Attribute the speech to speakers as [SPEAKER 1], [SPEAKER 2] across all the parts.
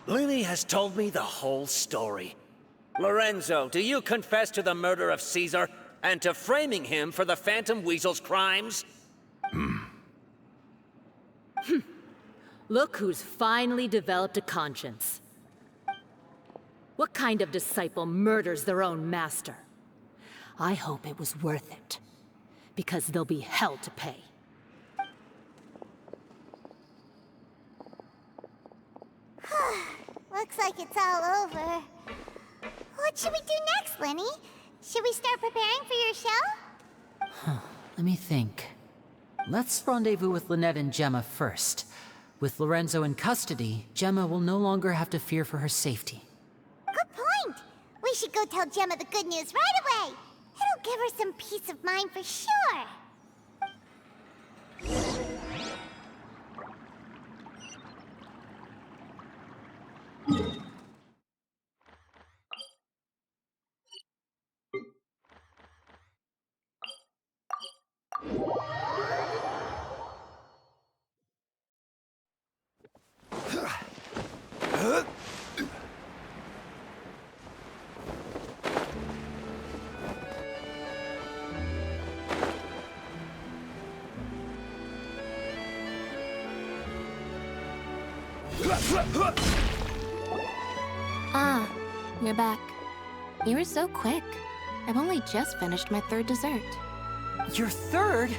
[SPEAKER 1] Lynni has told me the whole story. Lorenzo, do you confess to the murder of Caesar and to framing him for the Phantom Weasel's crimes?
[SPEAKER 2] Look who's finally developed a conscience. What kind of disciple murders their own master? I hope it was worth it, because there'll be hell to pay.
[SPEAKER 3] Looks like it's all over. What should we do next, Lynni? Should we start preparing for your show?
[SPEAKER 4] Let me think. Let's rendezvous with Lynette and Gemma first. With Lorenzo in custody, Gemma will no longer have to fear for her safety.
[SPEAKER 3] Good point. We should go tell Gemma the good news right away. It'll give her some peace of mind for sure.
[SPEAKER 5] Ah, you're back. You were so quick. I've only just finished my third dessert.
[SPEAKER 4] Your third?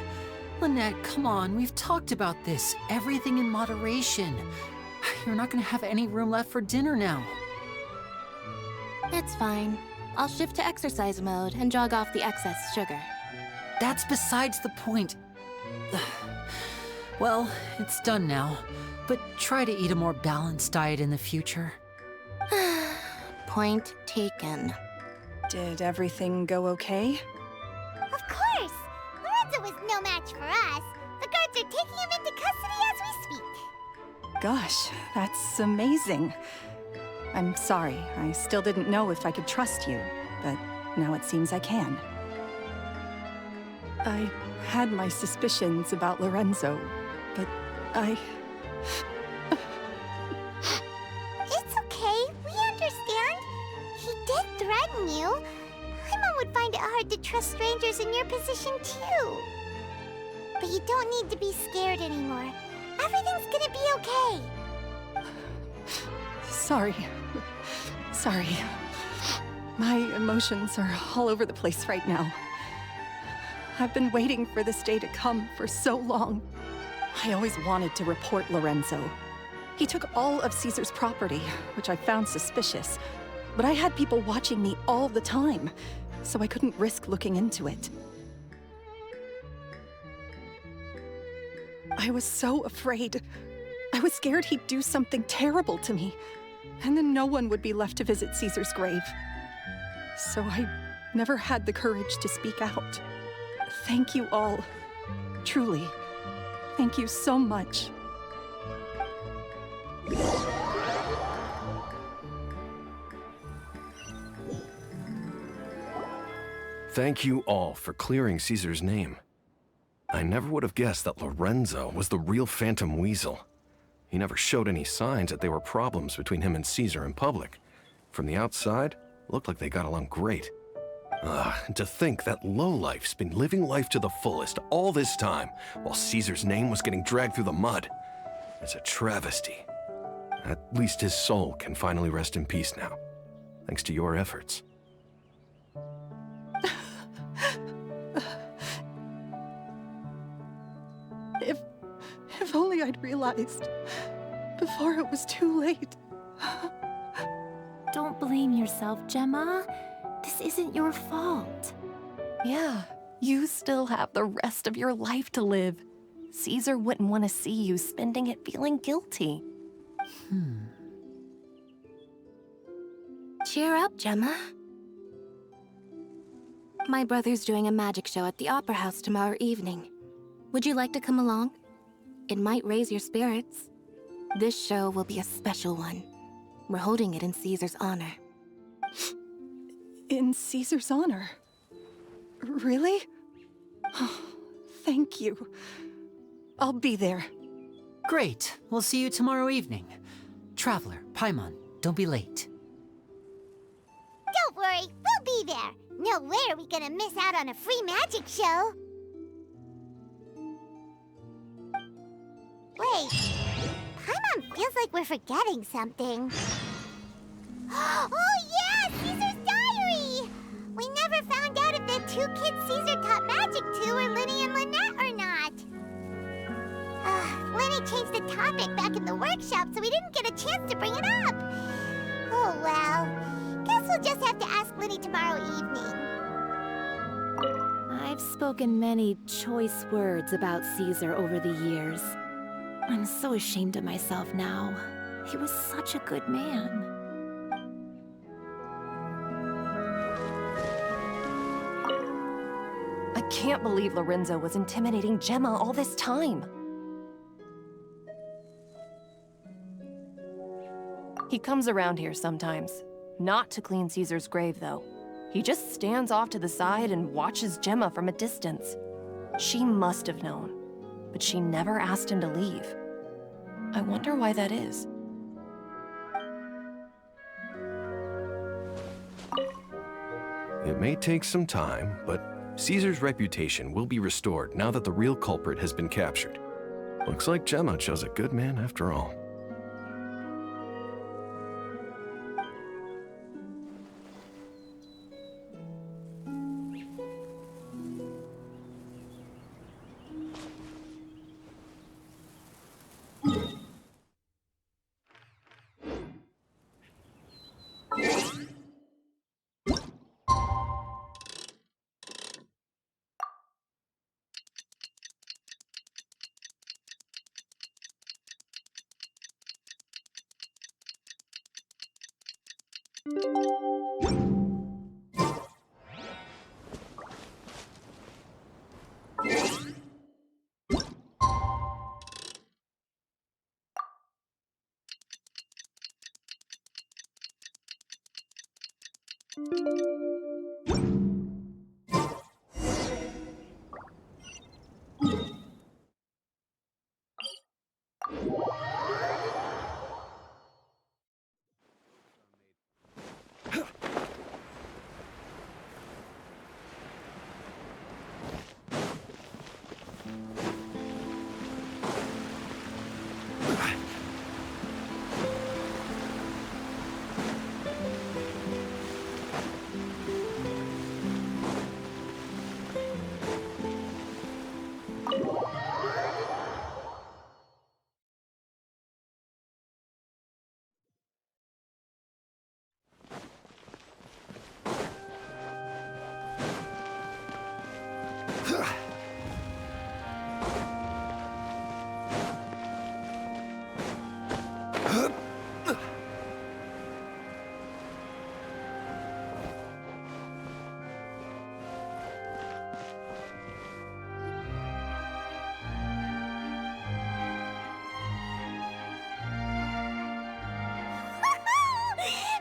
[SPEAKER 4] Lynette, come on, we've talked about this. Everything in moderation. You're not gonna have any room left for dinner now.
[SPEAKER 5] It's fine. I'll shift to exercise mode and jog off the excess sugar.
[SPEAKER 4] That's besides the point. Well, it's done now, but try to eat a more balanced diet in the future.
[SPEAKER 5] Point taken.
[SPEAKER 6] Did everything go okay?
[SPEAKER 3] Of course! Lorenzo was no match for us. The guards are taking him into custody as we speak.
[SPEAKER 6] Gosh, that's amazing. I'm sorry, I still didn't know if I could trust you, but now it seems I can. I had my suspicions about Lorenzo, but
[SPEAKER 3] It's okay, we understand. He did threaten you. Paimon would find it hard to trust strangers in your position too. But you don't need to be scared anymore. Everything's gonna be okay.
[SPEAKER 6] Sorry. My emotions are all over the place right now. I've been waiting for this day to come for so long. I always wanted to report Lorenzo. He took all of Caesar's property, which I found suspicious. But I had people watching me all the time, so I couldn't risk looking into it. I was so afraid. I was scared he'd do something terrible to me, and then no one would be left to visit Caesar's grave. So I never had the courage to speak out. Thank you all. Truly. Thank you so much.
[SPEAKER 7] Thank you all for clearing Caesar's name. I never would have guessed that Lorenzo was the real Phantom Weasel. He never showed any signs that there were problems between him and Caesar in public. From the outside, it looked like they got along great. And to think that lowlife's been living life to the fullest all this time, while Caesar's name was getting dragged through the mud. It's a travesty. At least his soul can finally rest in peace now, thanks to your efforts.
[SPEAKER 6] If only I'd realized before it was too late.
[SPEAKER 5] Don't blame yourself, Gemma. This isn't your fault.
[SPEAKER 8] Yeah, you still have the rest of your life to live. Caesar wouldn't want to see you spending it feeling guilty.
[SPEAKER 5] Cheer up, Gemma. My brother's doing a magic show at the Opera House tomorrow evening. Would you like to come along? It might raise your spirits. This show will be a special one. We're holding it in Caesar's honor.
[SPEAKER 6] In Caesar's honor? Really? Oh, thank you. I'll be there.
[SPEAKER 4] Great, we'll see you tomorrow evening. Traveler, Paimon, don't be late.
[SPEAKER 3] Don't worry, we'll be there. No way are we gonna miss out on a free magic show. Wait, Paimon feels like we're forgetting something. Oh yeah, Caesar's diary! We never found out if the two kids Caesar taught magic to were Linny and Lynette or not. Linny changed the topic back in the workshop, so we didn't get a chance to bring it up. Oh well, guess we'll just have to ask Linny tomorrow evening.
[SPEAKER 2] I've spoken many choice words about Caesar over the years. I'm so ashamed of myself now. He was such a good man.
[SPEAKER 8] I can't believe Lorenzo was intimidating Gemma all this time. He comes around here sometimes. Not to clean Caesar's grave, though. He just stands off to the side and watches Gemma from a distance. She must have known, but she never asked him to leave. I wonder why that is.
[SPEAKER 7] It may take some time, but Caesar's reputation will be restored now that the real culprit has been captured. Looks like Gemma chose a good man after all.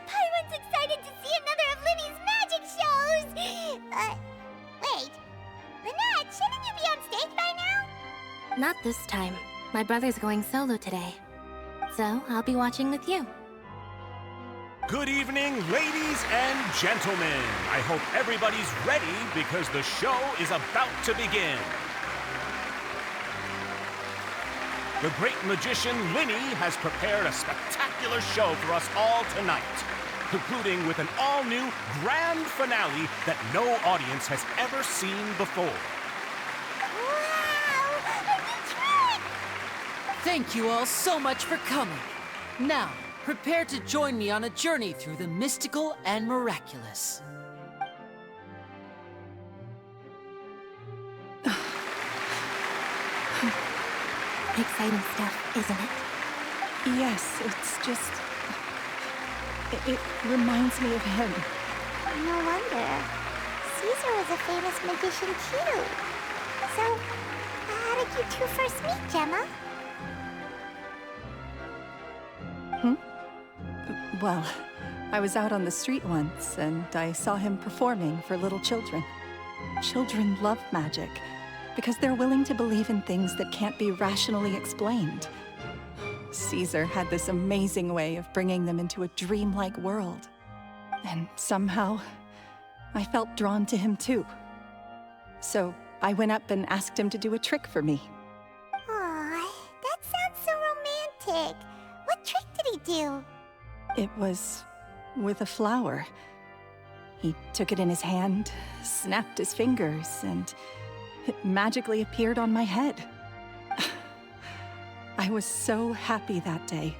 [SPEAKER 3] Paimon's excited to see another of Linny's magic shows! Wait. Lynette, shouldn't you be on stage by now?
[SPEAKER 5] Not this time. My brother's going solo today. So, I'll be watching with you.
[SPEAKER 9] Good evening, ladies and gentlemen. I hope everybody's ready because the show is about to begin. The great magician Linny has prepared a spectacular show for us all tonight, concluding with an all-new grand finale that no audience has ever seen before.
[SPEAKER 3] Wow! A new trick!
[SPEAKER 4] Thank you all so much for coming. Now, prepare to join me on a journey through the mystical and miraculous.
[SPEAKER 5] Exciting stuff, isn't it?
[SPEAKER 6] Yes, it's just... It reminds me of him.
[SPEAKER 3] No wonder. Caesar was a famous magician too. So, how did you two first meet, Gemma?
[SPEAKER 6] Well, I was out on the street once, and I saw him performing for little children. Children love magic, because they're willing to believe in things that can't be rationally explained. Caesar had this amazing way of bringing them into a dreamlike world. And somehow, I felt drawn to him too. So I went up and asked him to do a trick for me.
[SPEAKER 3] Aw, that sounds so romantic. What trick did he do?
[SPEAKER 6] It was with a flower. He took it in his hand, snapped his fingers, and it magically appeared on my head. I was so happy that day.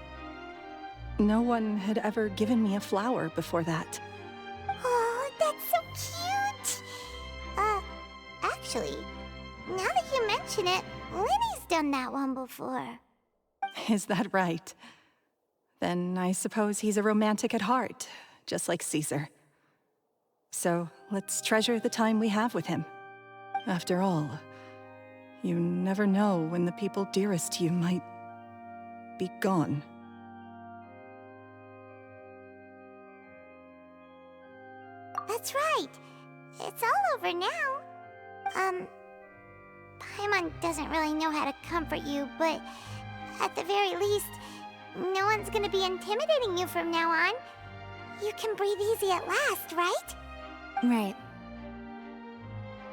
[SPEAKER 6] No one had ever given me a flower before that.
[SPEAKER 3] Oh, that's so cute! Actually, now that you mention it, Linny's done that one before.
[SPEAKER 6] Is that right? Then I suppose he's a romantic at heart, just like Caesar. So let's treasure the time we have with him. After all, you never know when the people dearest to you might be gone.
[SPEAKER 3] That's right. It's all over now. Paimon doesn't really know how to comfort you, but at the very least, no one's gonna be intimidating you from now on. You can breathe easy at last, right?
[SPEAKER 5] Right.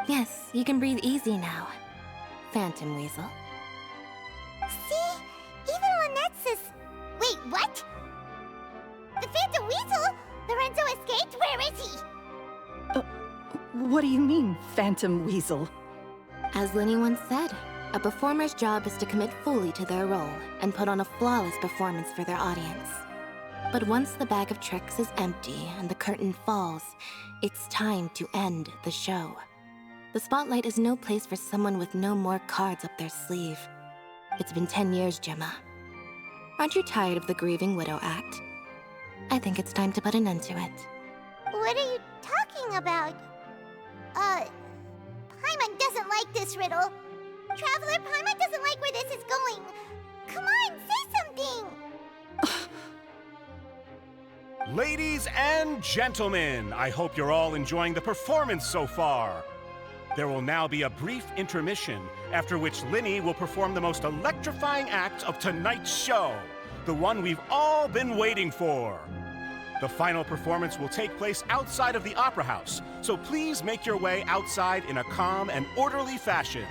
[SPEAKER 5] Yes, you can breathe easy now, Phantom Weasel.
[SPEAKER 3] See? Even Lynette says... Wait, what? The Phantom Weasel? Lorenzo escaped? Where is he?
[SPEAKER 6] What do you mean, Phantom Weasel?
[SPEAKER 5] As Linny once said, a performer's job is to commit fully to their role and put on a flawless performance for their audience. But once the bag of tricks is empty and the curtain falls, it's time to end the show. The spotlight is no place for someone with no more cards up their sleeve. It's been 10 years, Gemma. Aren't you tired of the grieving widow act? I think it's time to put an end to it.
[SPEAKER 3] What are you talking about? Paimon doesn't like this riddle. Traveler, Paimon doesn't like where this is going. Come on, say something!
[SPEAKER 9] Ladies and gentlemen, I hope you're all enjoying the performance so far. There will now be a brief intermission, after which Linny will perform the most electrifying act of tonight's show, the one we've all been waiting for. The final performance will take place outside of the Opera House, so please make your way outside in a calm and orderly fashion.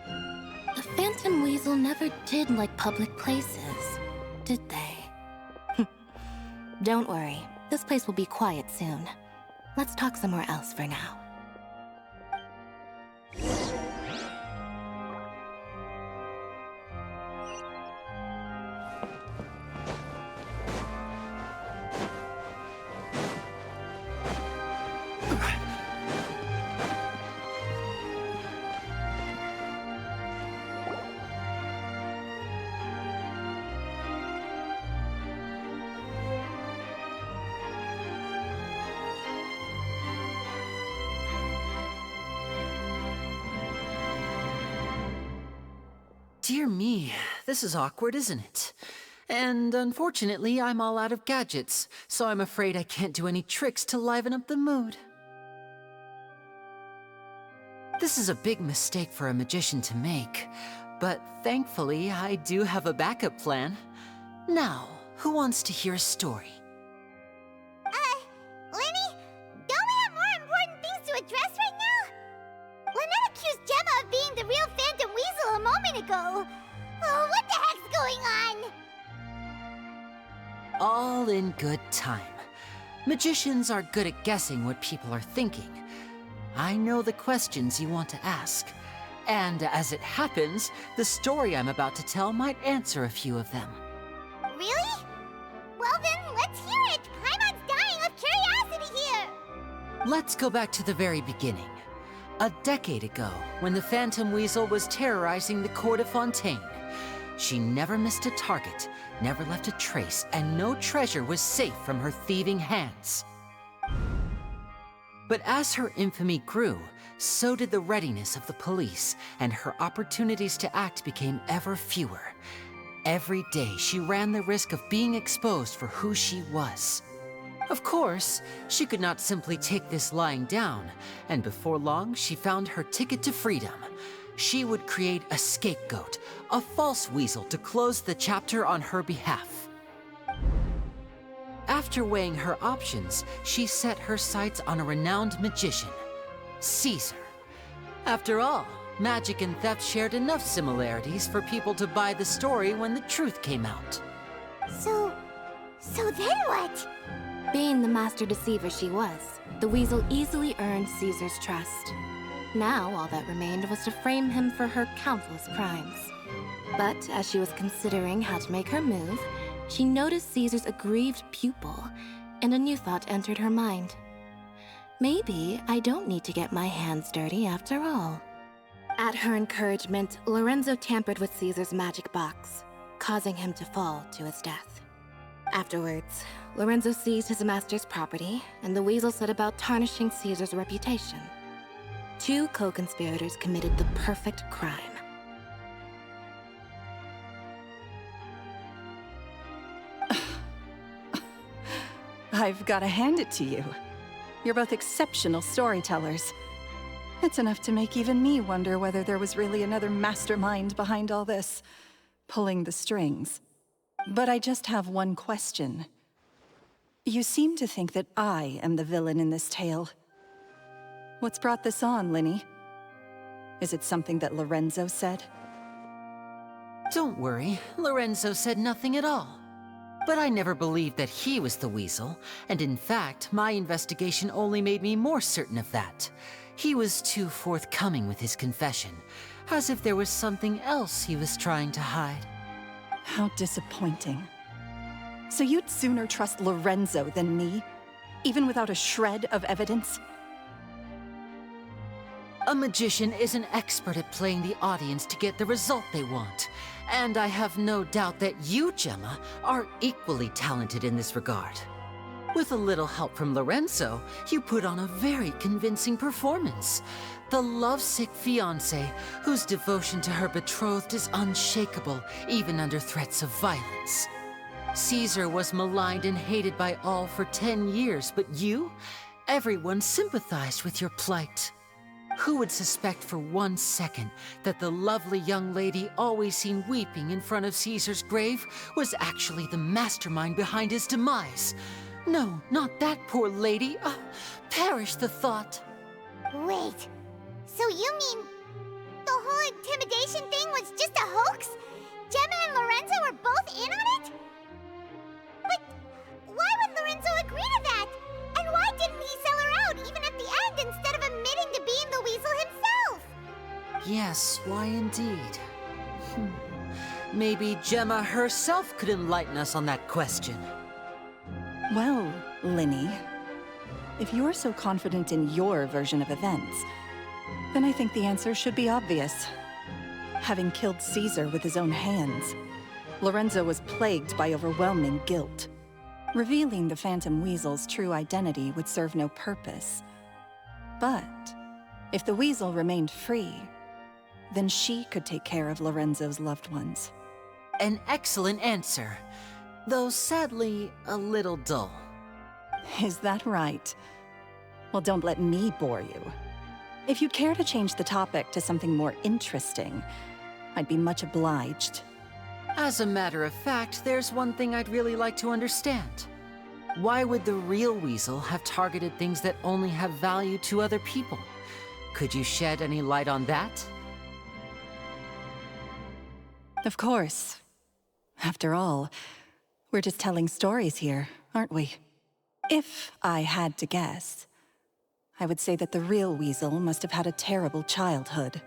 [SPEAKER 5] The Phantom Weasel never did like public places, did they? Don't worry, this place will be quiet soon. Let's talk somewhere else for now.
[SPEAKER 4] Dear me, this is awkward, isn't it? And unfortunately, I'm all out of gadgets, so I'm afraid I can't do any tricks to liven up the mood. This is a big mistake for a magician to make, but thankfully, I do have a backup plan. Now, who wants to hear a story?
[SPEAKER 3] Linny? Don't we have more important things to address right now? Lynette accused Gemma of being the real Phantom Weasel a moment ago. Oh, what the heck's going on?
[SPEAKER 4] All in good time. Magicians are good at guessing what people are thinking. I know the questions you want to ask. And as it happens, the story I'm about to tell might answer a few of them.
[SPEAKER 3] Really? Well then, let's hear it! Paimon's dying of curiosity here!
[SPEAKER 4] Let's go back to the very beginning. A decade ago, when the Phantom Weasel was terrorizing the court of Fontaine. She never missed a target, never left a trace, and no treasure was safe from her thieving hands. But as her infamy grew, so did the readiness of the police, and her opportunities to act became ever fewer. Every day, she ran the risk of being exposed for who she was. Of course, she could not simply take this lying down, and before long, she found her ticket to freedom. She would create a scapegoat, a false weasel to close the chapter on her behalf. After weighing her options, she set her sights on a renowned magician, Caesar. After all, magic and theft shared enough similarities for people to buy the story when the truth came out.
[SPEAKER 3] So then what?
[SPEAKER 5] Being the master deceiver she was, the weasel easily earned Caesar's trust. Now all that remained was to frame him for her countless crimes. But as she was considering how to make her move, she noticed Caesar's aggrieved pupil, and a new thought entered her mind. Maybe I don't need to get my hands dirty after all. At her encouragement, Lorenzo tampered with Caesar's magic box, causing him to fall to his death. Afterwards, Lorenzo seized his master's property, and the weasel set about tarnishing Caesar's reputation. Two co-conspirators committed the perfect crime.
[SPEAKER 6] I've got to hand it to you. You're both exceptional storytellers. It's enough to make even me wonder whether there was really another mastermind behind all this, pulling the strings. But I just have one question. You seem to think that I am the villain in this tale. What's brought this on, Lynni? Is it something that Lorenzo said?
[SPEAKER 4] Don't worry, Lorenzo said nothing at all. But I never believed that he was the weasel, and in fact, my investigation only made me more certain of that. He was too forthcoming with his confession, as if there was something else he was trying to hide.
[SPEAKER 6] How disappointing. So you'd sooner trust Lorenzo than me, even without a shred of evidence?
[SPEAKER 4] A magician is an expert at playing the audience to get the result they want. And I have no doubt that you, Gemma, are equally talented in this regard. With a little help from Lorenzo, you put on a very convincing performance. The lovesick fiancé, whose devotion to her betrothed is unshakable, even under threats of violence. Caesar was maligned and hated by all for 10 years, but you? Everyone sympathized with your plight. Who would suspect for 1 second that the lovely young lady always seen weeping in front of Caesar's grave was actually the mastermind behind his demise? No, not that poor lady. Oh, perish the thought.
[SPEAKER 3] Wait, so you mean the whole intimidation thing was just a hoax? Gemma and Lorenzo were both in on it? But why would Lorenzo agree to that? And why didn't he sell her out even at the end instead of admitting to being the weasel himself?
[SPEAKER 4] Yes, why indeed? Maybe Gemma herself could enlighten us on that question.
[SPEAKER 6] Well, Lynni, if you're so confident in your version of events, then I think the answer should be obvious. Having killed Caesar with his own hands, Lorenzo was plagued by overwhelming guilt. Revealing the Phantom Weasel's true identity would serve no purpose. But if the weasel remained free, then she could take care of Lorenzo's loved ones.
[SPEAKER 4] An excellent answer, though sadly a little dull.
[SPEAKER 6] Is that right? Well, don't let me bore you. If you'd care to change the topic to something more interesting, I'd be much obliged.
[SPEAKER 4] As a matter of fact, there's one thing I'd really like to understand. Why would the real weasel have targeted things that only have value to other people? Could you shed any light on that?
[SPEAKER 6] Of course. After all, we're just telling stories here, aren't we? If I had to guess, I would say that the real weasel must have had a terrible childhood.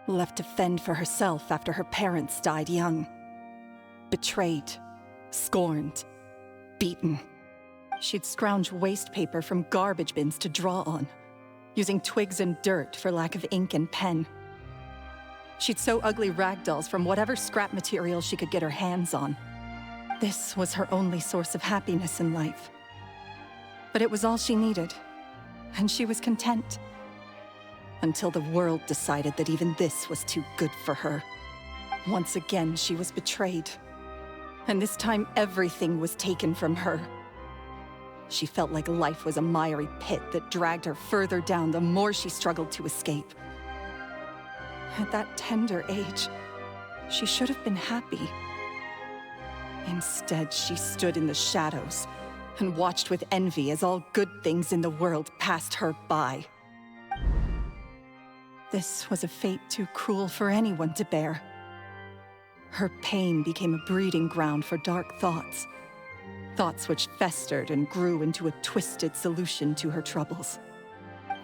[SPEAKER 6] Left to fend for herself after her parents died young. Betrayed, scorned, beaten. She'd scrounge waste paper from garbage bins to draw on, using twigs and dirt for lack of ink and pen. She'd sew ugly rag dolls from whatever scrap material she could get her hands on. This was her only source of happiness in life. But it was all she needed, and she was content. Until the world decided that even this was too good for her. Once again, she was betrayed. And this time, everything was taken from her. She felt like life was a miry pit that dragged her further down the more she struggled to escape. At that tender age, she should have been happy. Instead, she stood in the shadows and watched with envy as all good things in the world passed her by. This was a fate too cruel for anyone to bear. Her pain became a breeding ground for dark thoughts. Thoughts which festered and grew into a twisted solution to her troubles.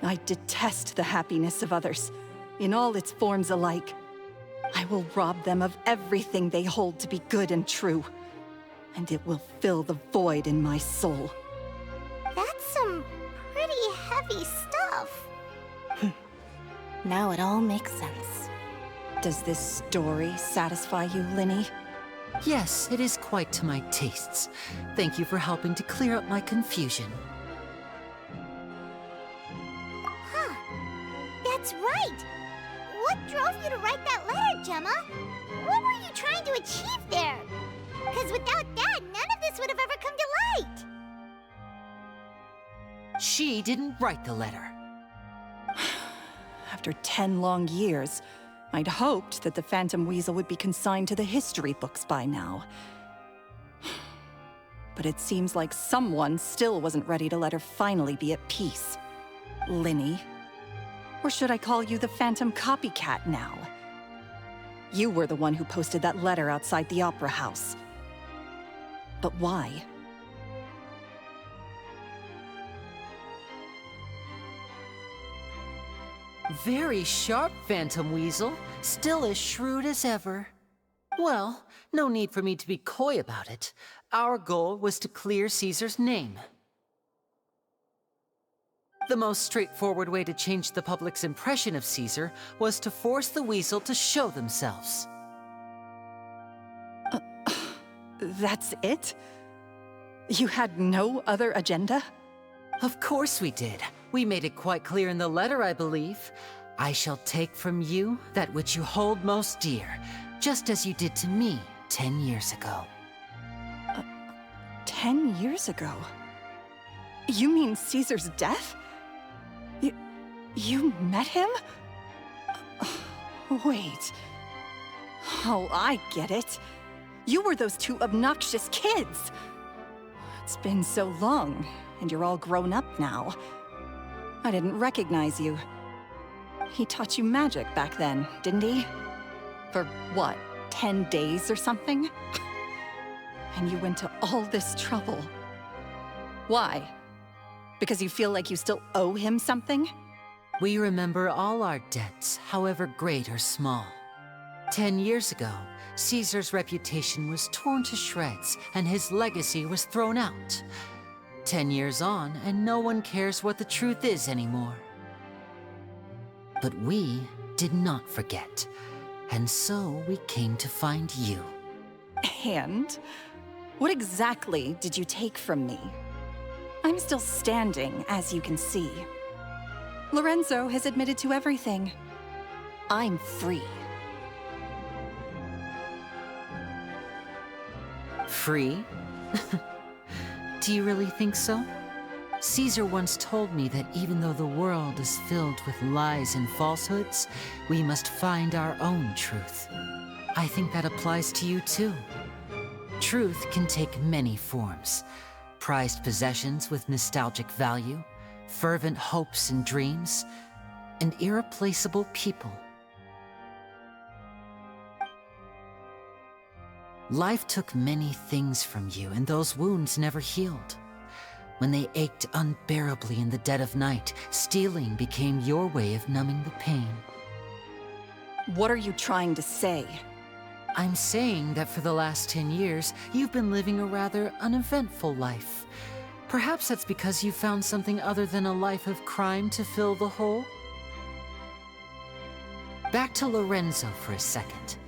[SPEAKER 6] I detest the happiness of others, in all its forms alike. I will rob them of everything they hold to be good and true, and it will fill the void in my soul.
[SPEAKER 3] That's some pretty heavy stuff.
[SPEAKER 5] Now it all makes sense.
[SPEAKER 6] Does this story satisfy you, Lynni?
[SPEAKER 4] Yes, it is quite to my tastes. Thank you for helping to clear up my confusion.
[SPEAKER 3] Huh. That's right. What drove you to write that letter, Gemma? What were you trying to achieve there? Because without that, none of this would have ever come to light.
[SPEAKER 4] She didn't write the letter.
[SPEAKER 6] After 10 long years, I'd hoped that the Phantom Weasel would be consigned to the history books by now. But it seems like someone still wasn't ready to let her finally be at peace. Lynni. Or should I call you the Phantom Copycat now? You were the one who posted that letter outside the Opera House. But why?
[SPEAKER 4] Very sharp, Phantom Weasel. Still as shrewd as ever. Well, no need for me to be coy about it. Our goal was to clear Caesar's name. The most straightforward way to change the public's impression of Caesar was to force the Weasel to show themselves.
[SPEAKER 6] That's it? You had no other agenda?
[SPEAKER 4] Of course we did. We made it quite clear in the letter, I believe. I shall take from you that which you hold most dear, just as you did to me 10 years ago.
[SPEAKER 6] 10 years ago? You mean Caesar's death? You met him? Wait. Oh, I get it. You were those two obnoxious kids. It's been so long, and you're all grown up now. I didn't recognize you. He taught you magic back then, didn't he? For what, 10 days or something? And you went to all this trouble. Why? Because you feel like you still owe him something?
[SPEAKER 4] We remember all our debts, however great or small. 10 years ago, Caesar's reputation was torn to shreds, and his legacy was thrown out. 10 years on, and no one cares what the truth is anymore. But we did not forget, and so we came to find you.
[SPEAKER 6] And? What exactly did you take from me? I'm still standing, as you can see. Lorenzo has admitted to everything. I'm free.
[SPEAKER 4] Free? Do you really think so? Caesar once told me that even though the world is filled with lies and falsehoods, we must find our own truth. I think that applies to you too. Truth can take many forms. Prized possessions with nostalgic value, fervent hopes and dreams, and irreplaceable people. Life took many things from you, and those wounds never healed. When they ached unbearably in the dead of night, stealing became your way of numbing the pain.
[SPEAKER 6] What are you trying to say?
[SPEAKER 4] I'm saying that for the last 10 years, you've been living a rather uneventful life. Perhaps that's because you found something other than a life of crime to fill the hole? Back to Lorenzo for a second.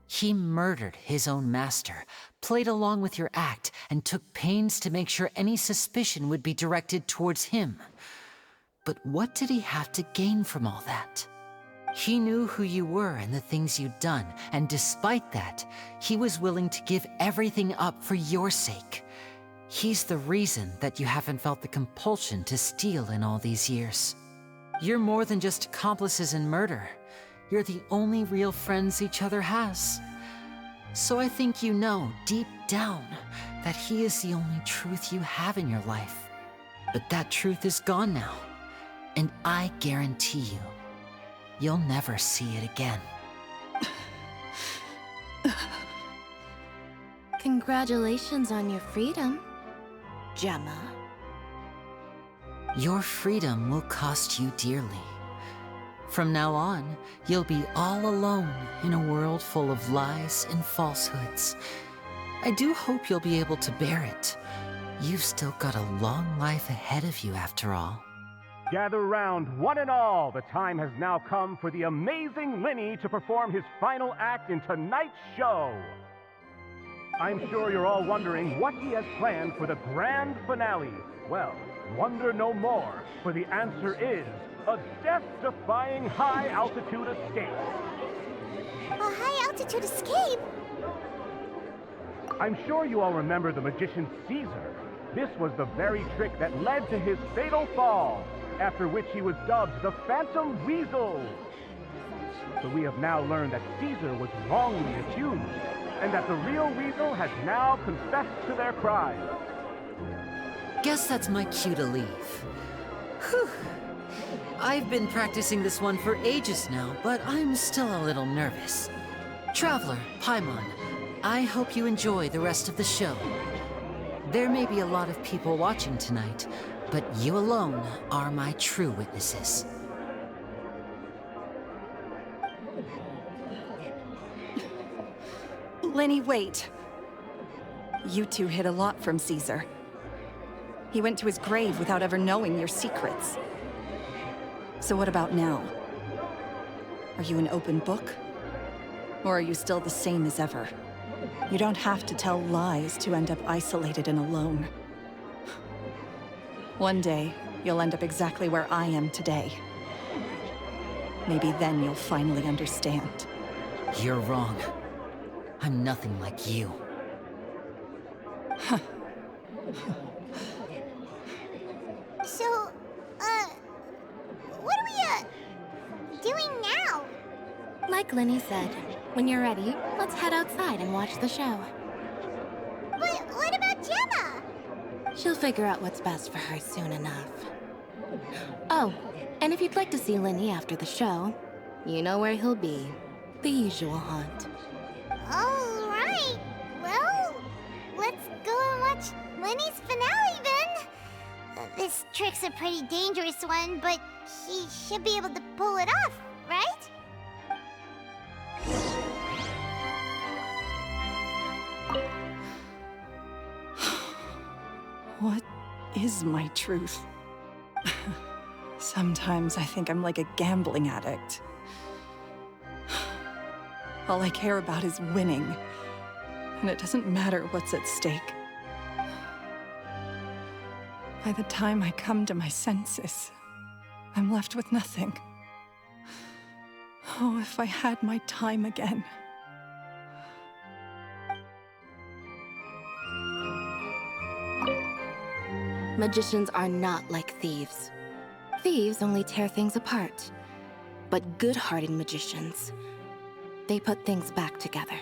[SPEAKER 4] He murdered his own master, played along with your act, and took pains to make sure any suspicion would be directed towards him. But what did he have to gain from all that? He knew who you were and the things you'd done, and despite that, he was willing to give everything up for your sake. He's the reason that you haven't felt the compulsion to steal in all these years. You're more than just accomplices in murder. you're the only real friends each other has. So I think you know, deep down, that he is the only truth you have in your life. But that truth is gone now, and I guarantee you, you'll never see it again.
[SPEAKER 5] Congratulations on your freedom, Gemma.
[SPEAKER 4] Your freedom will cost you dearly. From now on, you'll be all alone in a world full of lies and falsehoods. I do hope you'll be able to bear it. You've still got a long life ahead of you after all.
[SPEAKER 9] Gather round, one and all. The time has now come for the amazing Lynny to perform his final act in tonight's show. I'm sure you're all wondering what he has planned for the grand finale. Well, wonder no more, for the answer is a death-defying high-altitude escape.
[SPEAKER 3] A high-altitude escape?
[SPEAKER 9] I'm sure you all remember the magician Caesar. This was the very trick that led to his fatal fall, after which he was dubbed the Phantom Weasel. So we have now learned that Caesar was wrongly accused, and that the real Weasel has now confessed to their crimes.
[SPEAKER 4] Guess that's my cue to leave. Whew. I've been practicing this one for ages now, but I'm still a little nervous. Traveler, Paimon, I hope you enjoy the rest of the show. There may be a lot of people watching tonight, but you alone are my true witnesses.
[SPEAKER 6] Lynni, wait. You two hid a lot from Caesar. He went to his grave without ever knowing your secrets. So what about now? Are you an open book? Or are you still the same as ever? You don't have to tell lies to end up isolated and alone. One day, you'll end up exactly where I am today. Maybe then you'll finally understand.
[SPEAKER 4] You're wrong. I'm nothing like you.
[SPEAKER 3] So, what are we, doing now?
[SPEAKER 5] Like Lynni said, when you're ready, let's head outside and watch the show.
[SPEAKER 3] But what about Gemma?
[SPEAKER 5] She'll figure out what's best for her soon enough. Oh, and if you'd like to see Lynni after the show, you know where he'll be. The usual haunt.
[SPEAKER 3] All right. Well, let's go and watch Lynni's finale then. This trick's a pretty dangerous one, but he should be able to pull it off, right?
[SPEAKER 6] What is my truth? Sometimes I think I'm like a gambling addict. All I care about is winning, and it doesn't matter what's at stake. By the time I come to my senses, I'm left with nothing. Oh, if I had my time again.
[SPEAKER 5] Magicians are not like thieves. Thieves only tear things apart. But good-hearted magicians, they put things back together.